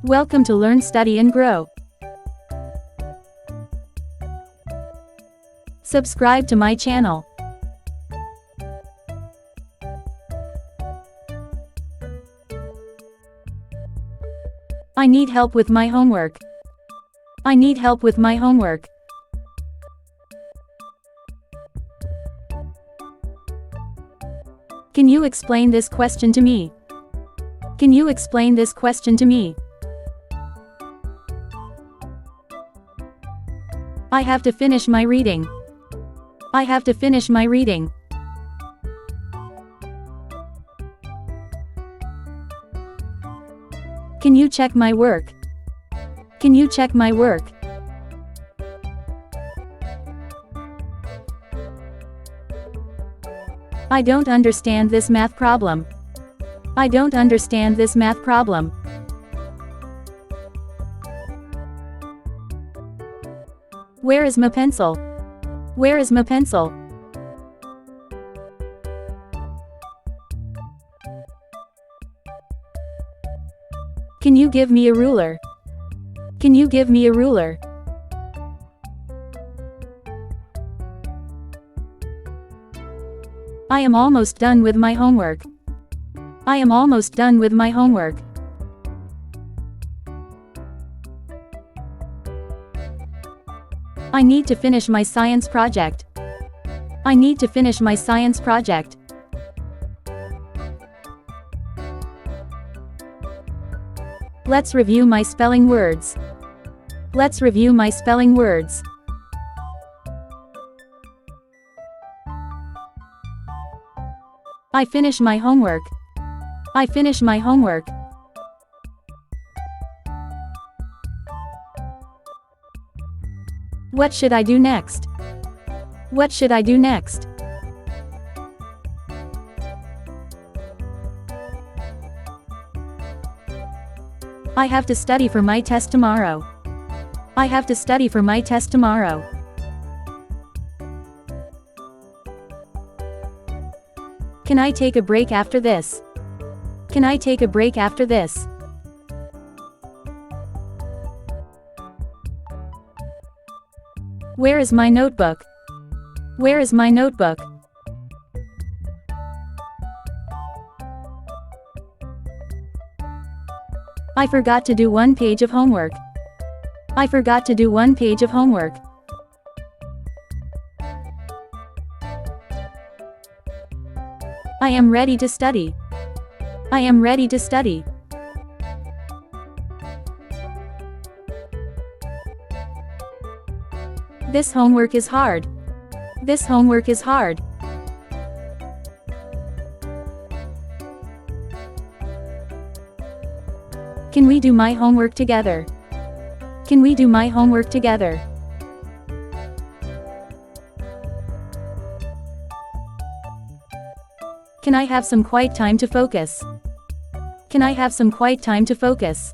Welcome to Learn, Study and Grow. Subscribe to my channel. I need help with my homework. I need help with my homework. Can you explain this question to me? Can you explain this question to me? I have to finish my reading. I have to finish my reading. Can you check my work? Can you check my work? I don't understand this math problem. I don't understand this math problem. Where is my pencil? Where is my pencil? Can you give me a ruler? Can you give me a ruler? I am almost done with my homework. I am almost done with my homework. I need to finish my science project. I need to finish my science project. Let's review my spelling words. Let's review my spelling words. I finish my homework. I finish my homework. What should I do next? What should I do next? I have to study for my test tomorrow. I have to study for my test tomorrow. Can I take a break after this? Can I take a break after this? Where is my notebook? Where is my notebook? I forgot to do one page of homework. I forgot to do one page of homework. I am ready to study. I am ready to study. This homework is hard. This homework is hard. Can we do my homework together? Can we do my homework together? Can I have some quiet time to focus? Can I have some quiet time to focus?